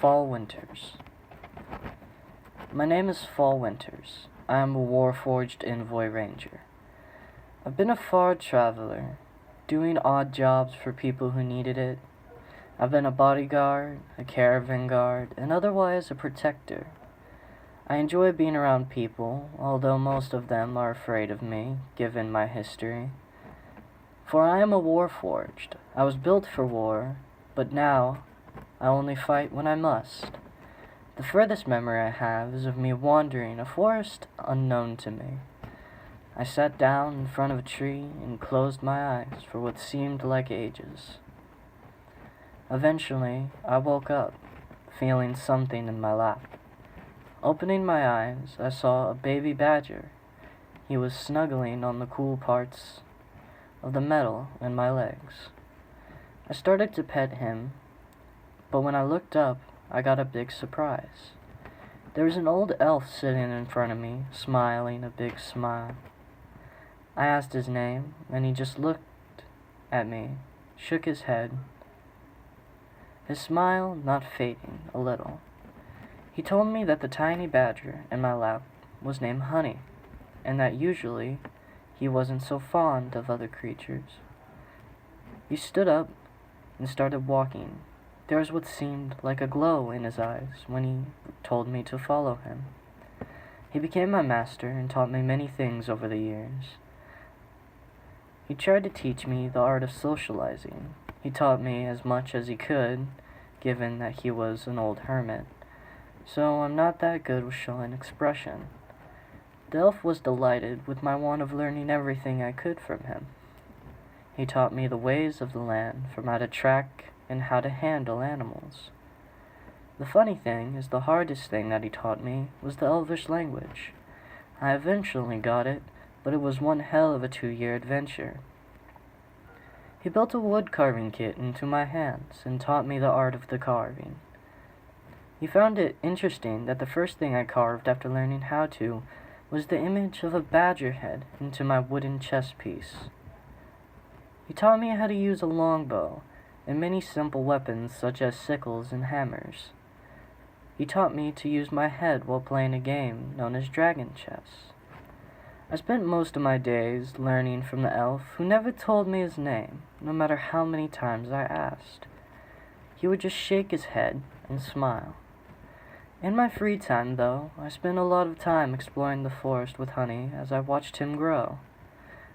Fall Winters. My name is Fall Winters. I am a war-forged envoy ranger. I've been a far traveler, doing odd jobs for people who needed it. I've been a bodyguard, a caravan guard, and otherwise a protector. I enjoy being around people, although most of them are afraid of me, given my history. For I am a war-forged. I was built for war, but now I only fight when I must. The furthest memory I have is of me wandering a forest unknown to me. I sat down in front of a tree and closed my eyes for what seemed like ages. Eventually, I woke up, feeling something in my lap. Opening my eyes, I saw a baby badger. He was snuggling on the cool parts of the metal in my legs. I started to pet him, but when I looked up, I got a big surprise. There was an old elf sitting in front of me, smiling a big smile. I asked his name, and he just looked at me, shook his head, his smile not fading a little. He told me that the tiny badger in my lap was named Honey, and that usually he wasn't so fond of other creatures. He stood up and started walking. There was what seemed like a glow in his eyes when he told me to follow him. He became my master and taught me many things over the years. He tried to teach me the art of socializing. He taught me as much as he could, given that he was an old hermit, so I'm not that good with showing expression. The elf was delighted with my want of learning everything I could from him. He taught me the ways of the land, from how to track and how to handle animals. The funny thing is the hardest thing that he taught me was the Elvish language. I eventually got it, but it was one hell of a 2-year adventure. He built a wood carving kit into my hands and taught me the art of the carving. He found it interesting that the first thing I carved after learning how to was the image of a badger head into my wooden chess piece. He taught me how to use a longbow and many simple weapons such as sickles and hammers. He taught me to use my head while playing a game known as dragon chess. I spent most of my days learning from the elf who never told me his name, no matter how many times I asked. He would just shake his head and smile. In my free time, though, I spent a lot of time exploring the forest with Honey as I watched him grow.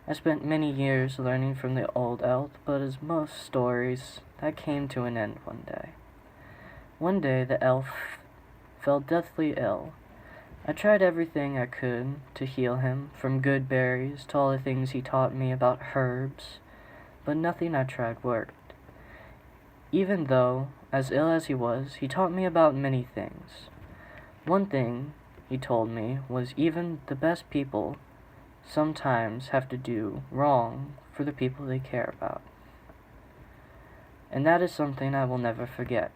I spent many years learning from the old elf, but as most stories, that came to an end one day. One day the elf fell deathly ill. I tried everything I could to heal him, from good berries to all the things he taught me about herbs, but nothing I tried worked. Even though, as ill as he was, he taught me about many things. One thing he told me was even the best people sometimes have to do wrong for the people they care about. And that is something I will never forget,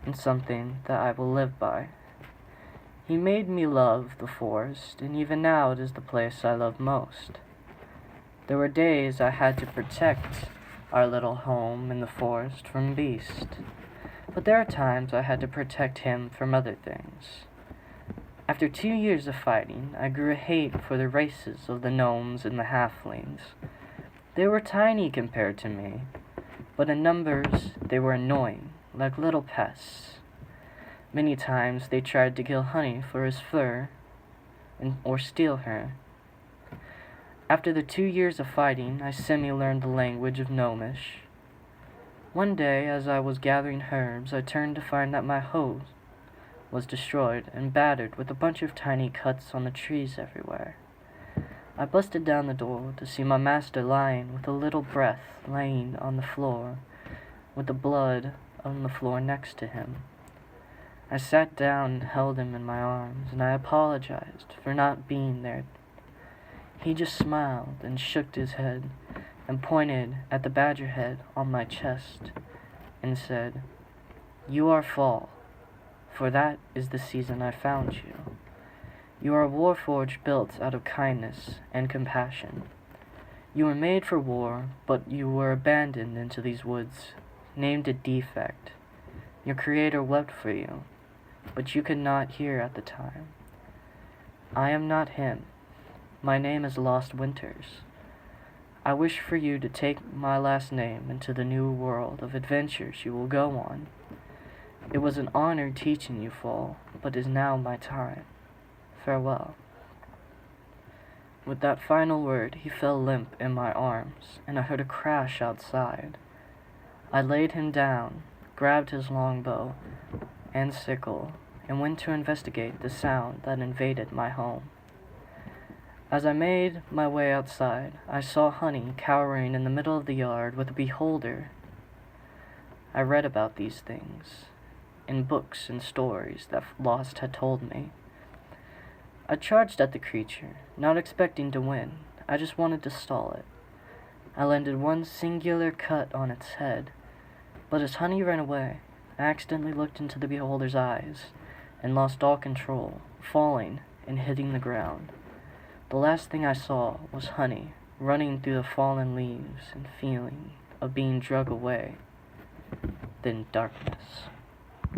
and something that I will live by. He made me love the forest, and even now it is the place I love most. There were days I had to protect our little home in the forest from beasts, but there are times I had to protect him from other things. After 2 years of fighting, I grew a hate for the races of the gnomes and the halflings. They were tiny compared to me, but in numbers they were annoying, like little pests. Many times they tried to kill Honey for his fur, or steal her. After the 2 years of fighting, I semi-learned the language of Gnomish. One day, as I was gathering herbs, I turned to find that my hoe was destroyed and battered with a bunch of tiny cuts on the trees everywhere. I busted down the door to see my master lying with a little breath laying on the floor, with the blood on the floor next to him. I sat down and held him in my arms, and I apologized for not being there. He just smiled and shook his head and pointed at the badger head on my chest and said, "You are Fall, for that is the season I found you. You are a warforged built out of kindness and compassion. You were made for war, but you were abandoned into these woods, named a defect, Your Creator wept for you, but you could not hear at the time. I am not him. My name is Lost Winters. I wish for you to take my last name into the new world of adventures you will go on. It was an honor teaching you, Fall, but is now my time. Farewell." With that final word, he fell limp in my arms, and I heard a crash outside. I laid him down, grabbed his longbow and sickle, and went to investigate the sound that invaded my home. As I made my way outside, I saw Honey cowering in the middle of the yard with a beholder. I read about these things in books and stories that Lost had told me. I charged at the creature, not expecting to win. I just wanted to stall it. I landed one singular cut on its head, but as Honey ran away, I accidentally looked into the beholder's eyes and lost all control, falling and hitting the ground. The last thing I saw was Honey running through the fallen leaves and feeling of being dragged away, then darkness.